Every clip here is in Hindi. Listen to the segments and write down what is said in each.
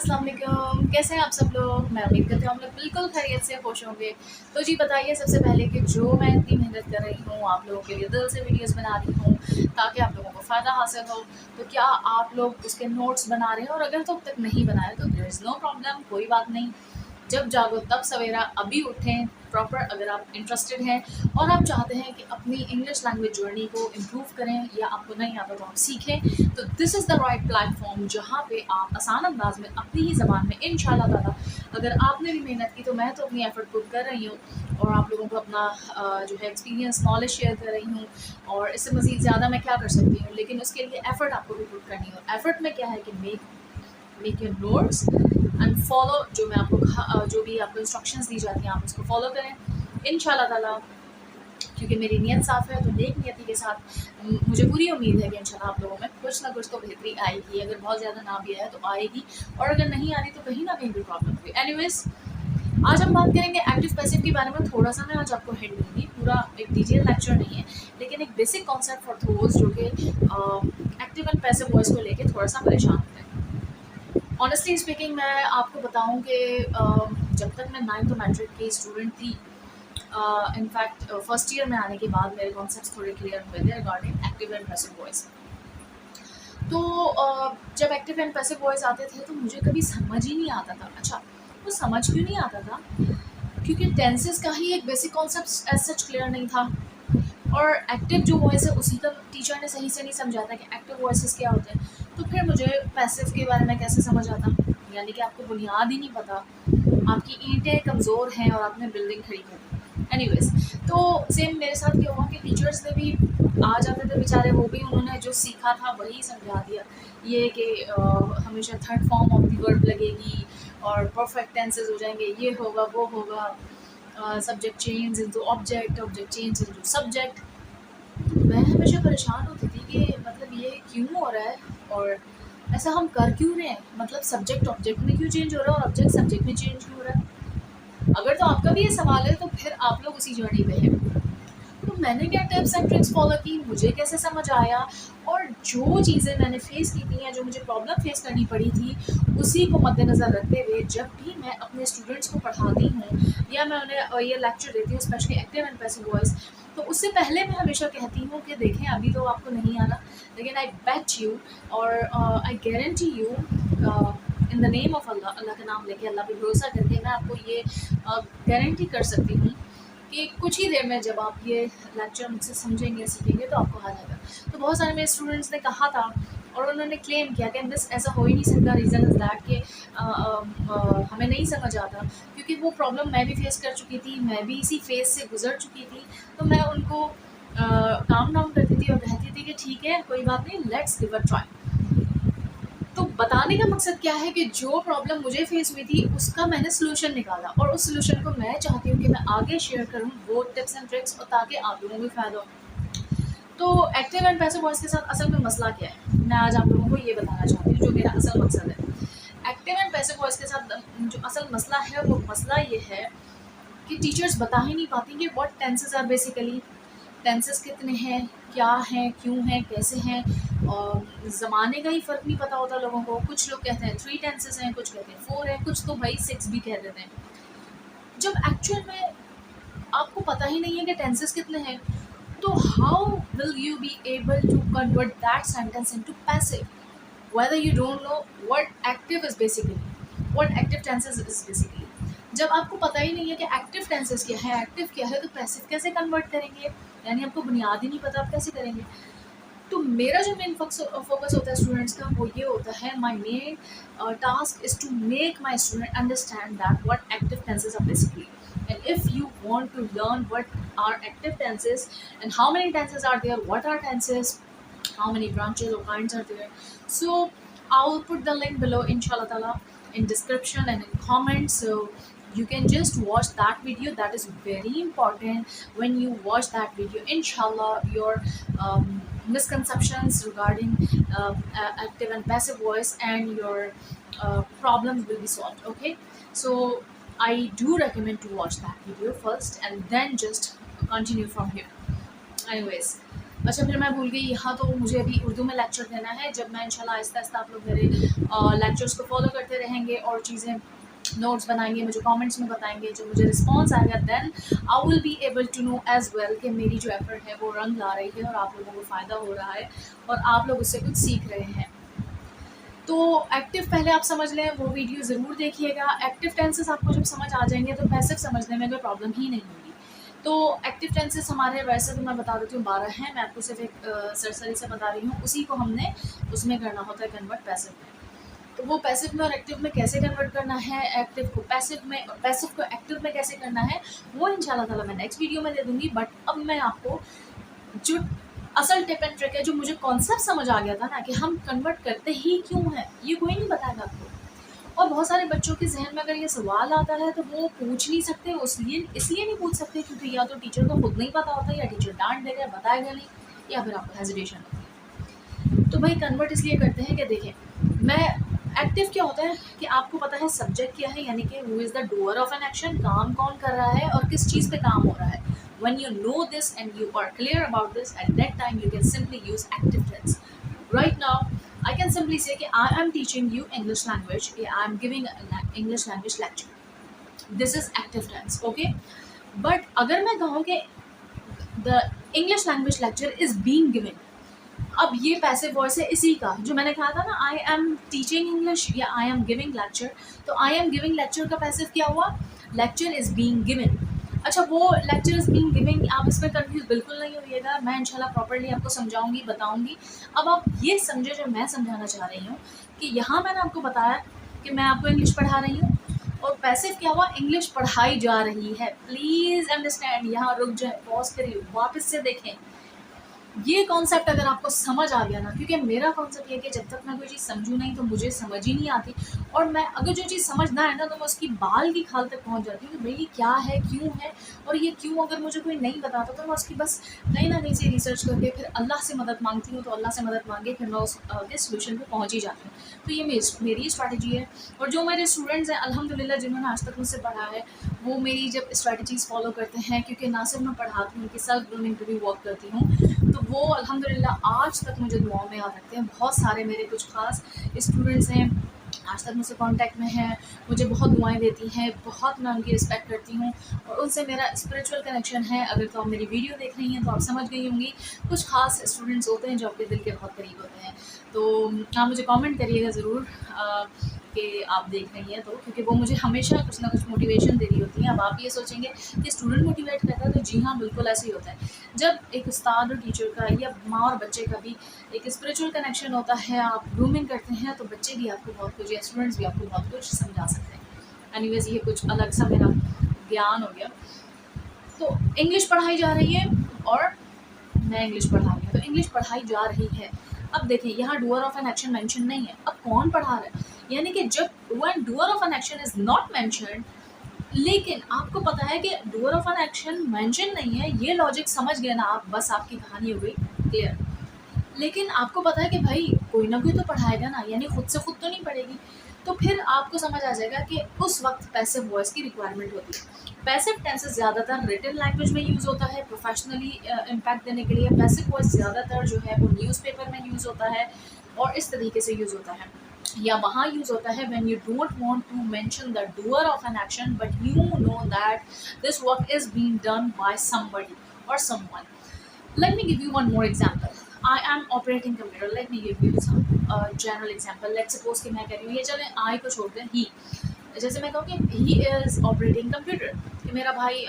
अस्सलाम वालेकुम, कैसे हैं आप सब लोग। मैं उम्मीद करती हूँ आप लोग बिल्कुल खैरियत से खुश होंगे। तो जी बताइए सबसे पहले कि जो मैं इतनी मेहनत कर रही हूँ, आप लोगों के लिए दिल से वीडियोस बना रही हूँ ताकि आप लोगों को फ़ायदा हासिल हो, तो क्या आप लोग उसके नोट्स बना रहे हैं? और अगर तो अब तक नहीं बनाए तो देयर इज़ नो प्रॉब्लम, कोई बात नहीं। जब जागो तब सवेरा, अभी उठें प्रॉपर। अगर आप इंटरेस्टेड हैं और आप चाहते हैं कि अपनी इंग्लिश लैंग्वेज जर्नी को इम्प्रूव करें या आपको नहीं आता तो आप सीखें, तो this is the right platform जहाँ पे आप आसान अंदाज में अपनी ही ज़बान में इंशाल्लाह ताला, अगर आपने भी मेहनत की तो मैं तो अपनी एफ़र्ट पुट कर रही हूँ और आप लोगों को अपना जो है एक्सपीरियंस नॉलेज शेयर कर रही हूँ। और इससे मज़ीद ज़्यादा मैं क्या कर सकती हूँ, लेकिन उसके लिए एफ़र्ट आपको भी पुट करनी है। एफ़र्ट में क्या है कि make your notes and follow, जो मैं आपको जो भी आपको इंस्ट्रक्शंस दी जाती हैं आप उसको फॉलो करें इंशाल्लाह ताला। क्योंकि मेरी नीयत साफ़ है, तो नेक नियति के साथ मुझे पूरी उम्मीद है कि इंशाल्लाह आप लोगों में कुछ ना कुछ तो बेहतरी आएगी। अगर बहुत ज़्यादा ना भी आए तो आएगी, और अगर नहीं आ रही तो कहीं ना कहीं भी प्रॉब्लम होगी। एनीवेज, आज हम बात करेंगे एक्टिव पैसिव के बारे में। थोड़ा सा मैं आज आपको हिंट दूँगी, पूरा एक डिटेल लेक्चर नहीं है, लेकिन एक बेसिक कॉन्सेप्ट फॉर दोज जो कि एक्टिव एंड पैसिव वॉइस को लेके थोड़ा सा परेशान होते हैं। ऑनेस्टली स्पीकिंग, मैं आपको बताऊं कि जब तक मैं 9th मैट्रिक की स्टूडेंट थी, इनफैक्ट फर्स्ट ईयर में आने के बाद मेरे कॉन्सेप्ट्स थोड़े क्लियर हुए थे regarding active and passive voice. तो जब एक्टिव एंड पैसिव वॉइस आते थे तो मुझे कभी समझ ही नहीं आता था। अच्छा, वो समझ क्यों नहीं आता था? क्योंकि टेंसेस का ही एक basic concept as such clear नहीं था। और एक्टिव जो वॉइस है उसी का टीचर ने सही से नहीं समझा था कि एक्टिव वॉइसेस क्या होते हैं। तो फिर मुझे पैसिव के बारे में कैसे समझ आता? यानी कि आपको बुनियाद ही नहीं पता, आपकी ईंटें कमज़ोर हैं और आपने बिल्डिंग खड़ी कर दी। एनीवेज, तो सेम मेरे साथ क्या हुआ कि टीचर्स ने भी आ जाते थे बेचारे, वो भी उन्होंने जो सीखा था वही समझा दिया। ये कि हमेशा third form of the verb लगेगी और परफेक्ट टेंसेस हो जाएंगे, ये होगा वो होगा, subject change into object, object change into subject. मैं हमेशा परेशान होती थी कि मतलब ये क्यों हो रहा है और ऐसा हम कर क्यों रहे हैं। मतलब सब्जेक्ट ऑब्जेक्ट में क्यों चेंज हो रहा है और ऑब्जेक्ट सब्जेक्ट में चेंज क्यों हो रहा है? अगर तो आपका भी ये सवाल है तो फिर आप लोग उसी जर्नी पे हैं। तो मैंने क्या टिप्स एंड ट्रिक्स फॉलो की, मुझे कैसे समझ आया, और जो चीज़ें मैंने फेस की थी या जो मुझे प्रॉब्लम फेस करनी पड़ी थी, उसी को मद्देनज़र रखते हुए जब भी मैं अपने स्टूडेंट्स को पढ़ाती हूँ या मैं उन्हें ये लेक्चर देती हूँ, specially active and passive voice, तो उससे पहले मैं हमेशा कहती हूँ कि देखें अभी तो आपको नहीं आना, लेकिन आई बेट यू और I guarantee you in the name of Allah, Allah का नाम लेके, अल्लाह पे भरोसा करके मैं आपको ये गारंटी कर सकती हूँ कि कुछ ही देर में जब आप ये लेक्चर मुझसे समझेंगे सीखेंगे तो आपको आ जाएगा। तो बहुत सारे मेरे स्टूडेंट्स ने कहा था और उन्होंने क्लेम किया कि मिस ऐसा हो ही नहीं सकता, रीज़न इज़ दैट कि हमें नहीं समझ आता, क्योंकि वो प्रॉब्लम मैं भी फेस कर चुकी थी, मैं भी इसी फेज से गुजर चुकी थी। तो मैं उनको काम डाउन करती थी और कहती थी कि ठीक है कोई बात नहीं, लेट्स गिव अ ट्राई। तो बताने का मकसद क्या है कि जो प्रॉब्लम मुझे फेस हुई थी उसका मैंने सोल्यूशन निकाला, और उस सोल्यूशन को मैं चाहती हूँ कि मैं आगे शेयर करूँ वो टिप्स एंड ट्रिक्स, और ताकि आप लोगों को भी फ़ायदा हो। तो एक्टिव एंड पैसिव वॉइस के साथ असल में मसला क्या है, मैं आज आप लोगों को ये बताना चाहती हूँ जो मेरा असल मकसद है। एक्टिव एंड पैसिव वॉइस के साथ जो असल मसला है वो मसला ये है कि टीचर्स बता ही नहीं पाती कि what tenses are basically, tenses कितने हैं, क्या हैं, क्यों हैं, कैसे हैं, और ज़माने का ही फ़र्क नहीं पता होता लोगों को। कुछ लोग कहते हैं 3 टेंसेस हैं, कुछ कहते हैं 4 हैं, कुछ तो भाई 6 भी कह देते हैं। जब एक्चुअल में आपको पता ही नहीं है कि टेंसेस कितने हैं, तो how will you be able to convert that sentence into passive whether you don't know what active is basically, what active tenses is basically। जब आपको पता ही नहीं है कि एक्टिव टेंसेस क्या है, एक्टिव क्या है, तो पैसिव कैसे कन्वर्ट करेंगे? यानी आपको बुनियाद ही नहीं पता, आप कैसे करेंगे? तो मेरा जो मेन फोकस होता है स्टूडेंट्स का वो ये होता है, my main task is to make my student understand that what active tenses are basically, and if you want to learn what are active tenses and how many tenses are there, what are tenses, how many branches or kinds are there. So I'll put the link below inshallah ta'ala in description and in comments, so you can just watch that video. That is very important. When you watch that video, inshallah your misconceptions regarding active and passive voice and your problems will be solved. Okay, so I do recommend to watch that video first and then just continue from here. Anyways, अच्छा, फिर मैं भूल गई, यहाँ तो मुझे अभी उर्दू में लेक्चर देना है। जब मैं इंशाल्लाह आहिस्ता-आहिस्ता आप लोग मेरे लेक्चर्स को फ़ॉलो करते रहेंगे और चीज़ें नोट्स बनाएँगे, मुझे कमेंट्स में बताएँगे, जो मुझे रिस्पॉन्स आएगा, then I will be able to know as well कि मेरी जो एफ़र्ट है वो रंग ला रही है और आप लोगों को फ़ायदा हो रहा है और आप लोग उससे कुछ सीख रहे हैं। तो एक्टिव पहले आप समझ लें, वो वीडियो ज़रूर देखिएगा। एक्टिव टेंसेस आपको जब समझ आ जाएँगे तो पैसिव समझने में कोई प्रॉब्लम ही नहीं होगी। तो एक्टिव टेंसेस हमारे वैसे तो मैं बता देती हूँ 12 हैं, मैं आपको सिर्फ एक सरसरी से बता रही हूँ, उसी को हमने उसमें करना होता है कन्वर्ट पैसिव में। तो वो पैसिव में और एक्टिव में कैसे कन्वर्ट करना है, एक्टिव को पैसिव में और पैसिव को एक्टिव में कैसे करना है, वो इंशाल्लाह ताला मैं नेक्स्ट वीडियो में दे दूँगी। बट अब मैं आपको जो असल टिप एंड ट्रिक है, जो मुझे कॉन्सेप्ट समझ आ गया था ना कि हम कन्वर्ट करते ही क्यों हैं, ये कोई नहीं बताएगा आपको। और बहुत सारे बच्चों के ज़हन में अगर ये सवाल आता है तो वो पूछ नहीं सकते, इसलिए नहीं पूछ सकते क्योंकि या तो टीचर को खुद नहीं पता होता, या टीचर डाँट देगा, बताएगा नहीं, या फिर आपको हेजिटेशन होती है। तो भाई कन्वर्ट इसलिए करते हैं कि देखें, मैं एक्टिव क्या होता है कि आपको पता है सब्जेक्ट क्या है, यानी कि who is the doer of an action, काम कौन कर रहा है और किस चीज़ पे काम हो रहा है। When you know this and you are clear about this, at that time you can simply use active tense. Right now, I can simply say कि I am teaching you English language, I am giving an English language lecture. This is active tense, okay? But अगर मैं कहूँ कि the English language lecture is being given, अब ये पैसिव वॉइस है इसी का, जो मैंने कहा था ना, आई एम टीचिंग इंग्लिश या आई एम गिविंग लेक्चर, तो आई एम गिविंग लेक्चर का पैसिव क्या हुआ, लेक्चर इज़ बीइंग गिवन। अच्छा, वो लेक्चर इज़ बीइंग गिवन, आप इसमें कंफ्यूज बिल्कुल नहीं होइएगा, मैं इंशाल्लाह प्रॉपर्ली आपको समझाऊंगी, बताऊंगी। अब आप ये समझे जो मैं समझाना चाह रही हूँ कि यहाँ मैंने आपको बताया कि मैं आपको इंग्लिश पढ़ा रही हूँ और पैसिव क्या हुआ, इंग्लिश पढ़ाई जा रही है। प्लीज़ अंडरस्टैंड, यहाँ रुक जाए, पॉज करिए, वापस से देखें। ये कॉन्सेप्ट अगर आपको समझ आ गया ना, क्योंकि मेरा कॉन्सेप्ट ये है कि जब तक मैं कोई चीज़ समझूँ नहीं तो मुझे समझ ही नहीं आती, और मैं अगर जो चीज़ समझना है ना तो मैं उसकी बाल की खाल तक पहुँच जाती हूँ कि भाई ये क्या है, क्यों है, और ये क्यों अगर मुझे कोई नहीं बताता तो मैं उसकी बस नई ना नई से रिसर्च करके फिर अल्लाह से मदद मांगती हूँ, तो अल्लाह से मदद मांगे फिर मैं उस के सोल्यूशन पर पहुँच ही जाती हूँ। तो ये मेरी स्ट्रैटेजी है। और जो मेरे स्टूडेंट्स हैं अल्हम्दुलिल्लाह जिन्होंने आज तक मुझसे पढ़ा है, वो मेरी जब स्ट्रैटेजीज़ फॉलो करते हैं, क्योंकि ना सिर्फ मैं पढ़ाती हूँ कि सेल्फ ग्रूमिंग पे भी वर्क करती हूँ, तो वो अल्हम्दुलिल्लाह आज तक मुझे दुआओं में याद रखते हैं। बहुत सारे मेरे कुछ ख़ास स्टूडेंट्स हैं, आज तक मुझसे कांटेक्ट में हैं, मुझे बहुत दुआएं देती हैं, बहुत मैं उनकी रिस्पेक्ट करती हूँ और उनसे मेरा स्पिरिचुअल कनेक्शन है। अगर तो आप मेरी वीडियो देख रही हैं तो आप समझ गई होंगी, कुछ ख़ास स्टूडेंट्स होते हैं जो आपके दिल के बहुत करीब होते हैं। तो आप मुझे कमेंट करिएगा ज़रूर कि आप देख रही हैं, तो क्योंकि वो मुझे हमेशा कुछ ना कुछ मोटिवेशन दे रही होती हैं। अब आप ये सोचेंगे कि स्टूडेंट मोटिवेट करता है, तो जी हाँ, बिल्कुल ऐसे ही होता है। जब एक उस्ताद और टीचर का या माँ और बच्चे का भी एक स्पिरिचुअल कनेक्शन होता है, आप ग्रूमिंग करते हैं, तो बच्चे भी आपको बहुत कुछ या स्टूडेंट्स भी आपको बहुत कुछ समझा सकते हैं। एनीवेज, ये कुछ अलग सा मेरा ज्ञान हो गया। तो इंग्लिश पढ़ाई जा रही है और मैं इंग्लिश पढ़ा रही हूँ, तो इंग्लिश पढ़ाई जा रही है। अब देखिए, यहाँ doer of an action mention नहीं है। अब कौन पढ़ा रहा है, यानी कि जब when doer of an action is not mentioned, लेकिन आपको पता है कि doer of an action mention नहीं है, ये लॉजिक समझ गए ना आप, बस आपकी कहानी हो गई क्लियर। लेकिन आपको पता है कि भाई कोई ना कोई तो पढ़ाएगा ना, यानी खुद से खुद तो नहीं पढ़ेगी, तो फिर आपको समझ आ जाएगा कि उस वक्त पैसिव वॉइस की रिक्वायरमेंट होती है। पैसिव टेंसेस ज़्यादातर रिटन लैंग्वेज में यूज़ होता है प्रोफेशनली इम्पैक्ट देने के लिए। पैसिव वॉइस ज़्यादातर जो है वो न्यूज़पेपर में यूज़ होता है और इस तरीके से यूज़ होता है, या वहाँ यूज़ होता है when you don't want to mention the doer of an action but you know that this work is being done by somebody और someone. Let me give you one more example. I am operating computer. Let me give you some general example. Let's suppose कि मैं कह रही हूँ, ये चलें I को छोड़ दें, he, जैसे मैं कहूँ कि he is operating computer, कि मेरा भाई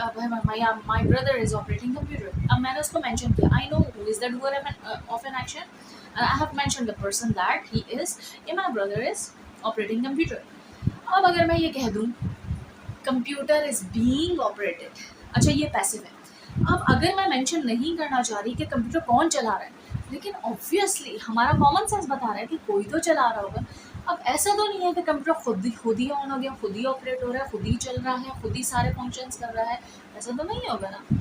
my brother is operating computer। अब मैंने उसको mention किया, I know who is the doer of an action and I have mentioned the person that he is, and my brother is operating computer। अब अगर मैं ये कह दूँ computer is being operated, अच्छा ये पैसिव है। अब अगर मैं मेंशन नहीं करना चाह रही कि कंप्यूटर कौन चला रहा है, लेकिन ऑब्वियसली हमारा कॉमन सेंस बता रहा है कि कोई तो चला रहा होगा। अब ऐसा तो नहीं है कि कंप्यूटर खुद ही ऑन हो गया, खुद ही ऑपरेट हो रहा है, खुद ही चल रहा है, खुद ही सारे फंक्शंस कर रहा है, ऐसा तो नहीं होगा ना।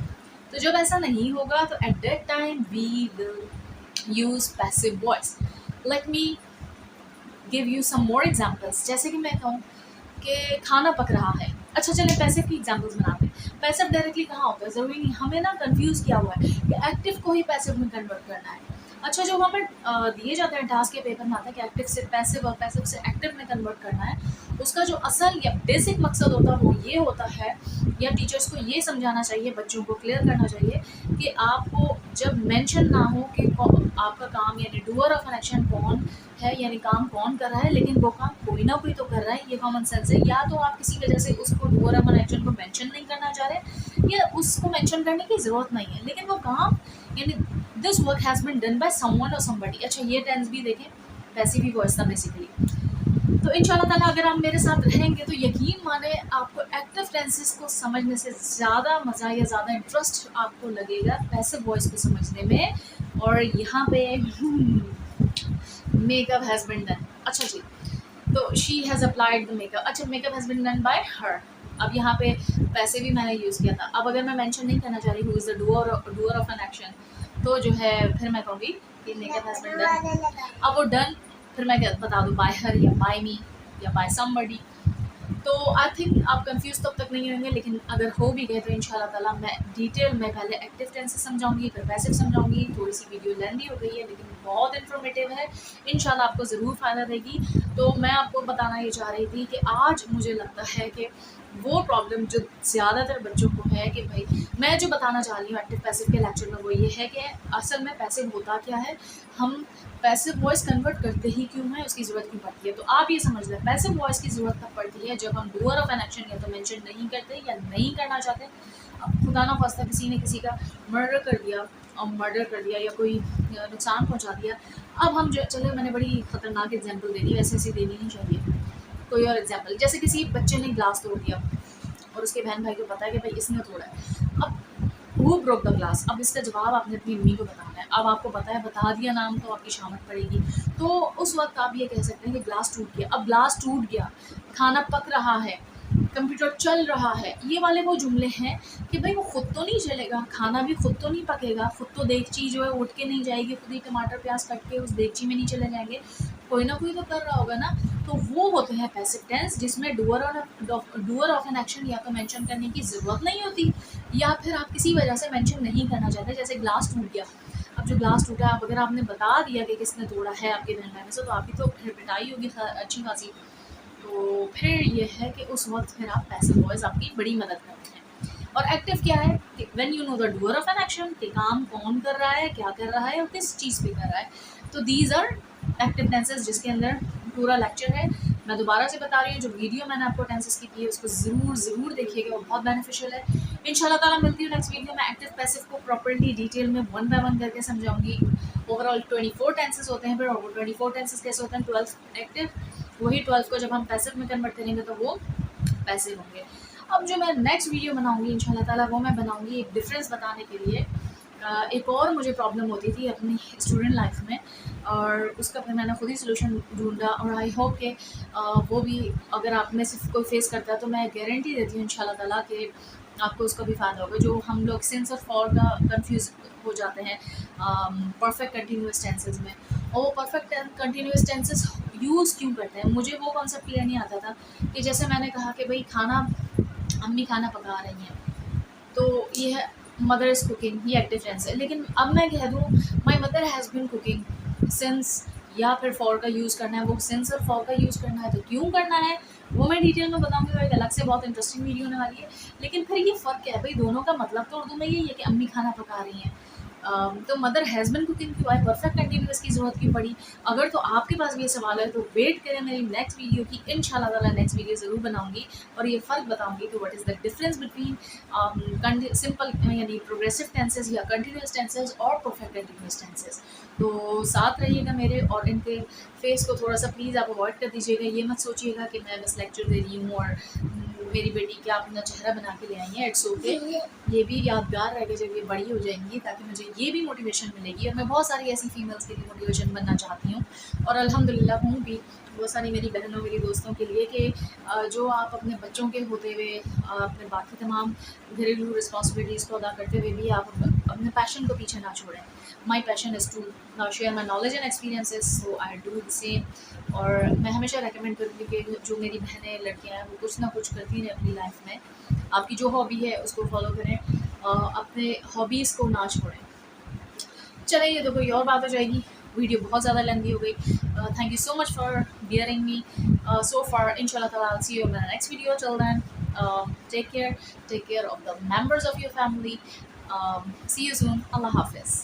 तो जब ऐसा नहीं होगा तो at that time we will use passive voice. Let me give you some more examples. जैसे कि मैं कहूँ कि खाना पक रहा है, अच्छा चले पैसिव की एग्जांपल्स बनाते हैं। पैसिव डायरेक्टली कहाँ होता है, ज़रूरी नहीं, हमें ना कंफ्यूज किया हुआ है कि एक्टिव को ही पैसिव में कन्वर्ट करना है। अच्छा जो हमें दिए जाते हैं टास्क के पेपर में आता है कि एक्टिव से पैसिव और पैसिव से एक्टिव में कन्वर्ट करना है, उसका जो असल या बेसिक मकसद होता है वो ये होता है, या टीचर्स को ये समझाना चाहिए, बच्चों को क्लियर करना चाहिए कि आपको जब मेंशन ना हो कि आपका काम यानी डूअर ऑफ एन एक्शन कौन है, यानी काम कौन कर रहा है, लेकिन वो काम कोई ना कोई तो कर रहा है, ये कॉमन सेंस है। या तो आप किसी वजह से उसको डूअर ऑफ एन एक्शन को मेंशन नहीं करना चाह रहे, या उसको मेंशन करने की ज़रूरत नहीं है, लेकिन वो काम यानी this work has been done by someone और समबडी। अच्छा ये टेंस भी देखें, पैसिव ही वॉइस था बेसिकली। तो इंशाल्लाह ताला अगर आप मेरे साथ रहेंगे तो यकीन माने आपको एक्टिव टेंसेस को समझने से ज़्यादा मज़ा या ज़्यादा इंटरेस्ट आपको लगेगा पैसिव वॉइस को समझने में। और यहाँ पे मेकअप हैज़ बीन डन। अच्छा जी, तो she has applied the makeup. अच्छा makeup has been done by her. अब यहाँ पे पैसे भी मैंने यूज़ किया था। अब अगर मैं मेंशन नहीं करना चाह रही हूँ is the doer of an action, तो जो है फिर मैं कहूँगी कि मेकअप हैज़ बीन डन। अब वो डन फिर मैं क्या बता दूँ, बाय हर या बाय मी या बाय समबडी। तो आई थिंक आप कंफ्यूज तब तक नहीं होंगे, लेकिन अगर हो भी गए तो इंशाल्लाह ताला मैं डिटेल में पहले एक्टिव टेंस समझाऊंगी, फिर पैसिव समझाऊंगी। थोड़ी सी वीडियो लेंदी हो गई है लेकिन बहुत इन्फॉर्मेटिव है, इंशाल्लाह आपको ज़रूर फ़ायदा देगी। तो मैं आपको बताना ये चाह रही थी कि आज मुझे लगता है कि वो प्रॉब्लम जो ज़्यादातर बच्चों को है कि भाई मैं जो बताना चाह रही हूँ एक्टिव पैसिव के लेक्चर में, वो ये है कि असल में पैसिव होता क्या है, हम पैसिव वॉइस कन्वर्ट करते ही क्यों है, उसकी ज़रूरत क्यों पड़ती है। तो आप ये समझ लें पैसिव वॉइस की ज़रूरत तब पड़ती है जब हम डूअर ऑफ एन एक्शन या तो मेंशन नहीं करते या नहीं करना चाहते। अब खुदा ना खास्ता किसी ने किसी का मर्डर कर दिया या कोई नुकसान पहुंचा दिया। अब हम जो चले, मैंने बड़ी ख़तरनाक एग्जांपल दे दी, वैसे ऐसी देनी नहीं चाहिए। कोई और एग्जांपल, जैसे किसी बच्चे ने ग्लास तोड़ दिया और उसके बहन भाई को पता है कि भाई इसने तोड़ा है। अब हु ब्रोक द ग्लास, अब इसका जवाब आपने अपनी मम्मी को बताना है। अब आपको पता है, बता दिया नाम तो आपकी शामत पड़ेगी। तो उस वक्त आप ये कह सकते हैं कि ग्लास टूट गया। अब ग्लास टूट गया, खाना पक रहा है, कंप्यूटर चल रहा है, ये वाले वो जुमले हैं कि भाई वो खुद तो नहीं चलेगा, खाना भी खुद तो नहीं पकेगा, खुद तो देगची जो है उठ के नहीं जाएगी, खुद ही टमाटर प्याज कट के उस देगची में नहीं चले जाएंगे, कोई ना कोई तो कर रहा होगा ना। तो वो होते हैं पैसिव टेंस जिसमें डूअर ऑफ एन एक्शन या तो मेंशन करने की ज़रूरत नहीं होती, या फिर आप किसी वजह से मेंशन नहीं करना चाहते। जैसे ग्लास टूट गया, अब जो ग्लास टूटा, अब अगर आपने बता दिया कि किसने तोड़ा है आपके बहन भाई में से, तो आपकी तो फिर पिटाई होगी अच्छी खासी। तो फिर ये है कि उस वक्त फिर आप पैसिव वॉइस आपकी बड़ी मदद करते हैं। और एक्टिव क्या है कि when you know the doer of an action, कि काम कौन कर रहा है, क्या कर रहा है और किस चीज़ पे कर रहा है। तो दीज आर एक्टिव टेंसेस जिसके अंदर पूरा लेक्चर है। मैं दोबारा से बता रही हूँ, जो वीडियो मैंने आपको टेंसेस की है उसको ज़रूर देखिएगा, वो बहुत बेनिफिशियल है। इंशाल्लाह ताला मिलती हूँ नेक्स्ट वीडियो में। एक्टिव पैसिव को प्रॉपर्ली डिटेल में 1 बाय 1 करके समझाऊंगी। ओवरऑल 24 टेंसेस होते हैं, फिर 24 टेंसेस कैसे होते हैं, 12 एक्टिव, वही 12 को जब हम पैसिव में कन्वर्ट करेंगे तो वो पैसिव होंगे। अब जो मैं नेक्स्ट वीडियो बनाऊंगी इंशाल्लाह ताला, वो मैं बनाऊंगी एक डिफरेंस बताने के लिए। एक और मुझे प्रॉब्लम होती थी अपनी स्टूडेंट लाइफ में, और उसका फिर मैंने खुद ही सोल्यूशन ढूंढा, और आई होप कि वो भी अगर आप में से कोई फेस करता है तो मैं गारंटी देती हूँ इंशाल्लाह ताला कि आपको उसका भी फ़ायदा होगा। जो हम लोग सेंस और फॉर का कंफ्यूज हो जाते हैं परफेक्ट कंटिन्यूस टेंसेस में, और वो परफेक्ट कंटिन्यूस टेंसेस यूज़ क्यों करते हैं, मुझे वो कॉन्सेप्ट क्लियर नहीं आता था। कि जैसे मैंने कहा कि भाई खाना, अम्मी खाना पका रही हैं, तो ये है मदर इज़ कुकिंग, ये एक्टिव टेंस है। लेकिन अब मैं कह दूँ my mother has been cooking, since या फिर फॉर का यूज़ करना है, वो सिंस और फॉर का यूज़ करना है, तो क्यों करना है वो मैं डिटेल में बताऊंगी, वो एक अलग से बहुत इंटरेस्टिंग वीडियो होने वाली है। लेकिन फिर ये फ़र्क क्या है भाई, दोनों का मतलब तो उर्दू में यही है कि अम्मी खाना पका रही हैं। तो मदर हैज़ बिन कुकिंग क्यों आए, परफेक्ट कंटिन्यूअस की ज़रूरत क्यों पड़ी। अगर तो आपके पास भी ये सवाल है तो वेट करें मेरी नेक्स्ट वीडियो की, इंशाल्लाह ताला नेक्स्ट वीडियो ज़रूर बनाऊंगी और ये फ़र्क बताऊंगी कि what is the difference between simple यानी प्रोग्रेसिव टेंसेज या कंटिन्यूस टेंसेज और परफेक्ट कंटिन्यूस टेंसेज। तो साथ रहिएगा मेरे, और इनके फेस को थोड़ा सा प्लीज़ आप अवॉइड कर दीजिएगा। ये मत सोचिएगा कि मैं बस लेक्चर दे रही हूँ और मेरी बेटी क्या अपना चेहरा बना के ले आई है, इट्स ओके। ये भी यादगार रहेगा जब ये बड़ी हो जाएंगी, ताकि मुझे ये भी मोटिवेशन मिलेगी। और मैं बहुत सारी ऐसी फीमेल्स के लिए मोटिवेशन बनना चाहती हूँ, और अल्हम्दुलिल्लाह हूँ भी बहुत सारी मेरी बहनों, मेरी दोस्तों के लिए, कि जो आप अपने बच्चों के होते हुए अपने बाकी तमाम घरेलू रिस्पॉन्सिबिलिटीज़ को अदा करते हुए भी आप अपने पैशन को पीछे ना छोड़ें। My passion is to share my knowledge and experiences, so I do the same. और मैं हमेशा रेकमेंड करूँगी कि जो मेरी बहनें लड़कियाँ हैं वो कुछ ना कुछ करती हैं अपनी लाइफ में। आपकी जो हॉबी है उसको फॉलो करें, अपने हॉबीज़ को ना छोड़ें। चले, ये तो कोई और बात हो जाएगी, वीडियो बहुत ज़्यादा लेंदी हो गई। Thank you so much for bearing me so far. इंशाल्लाह ताला I'll see you in the next video. Till then, take care of the members of your family. See you soon. Allah Hafiz.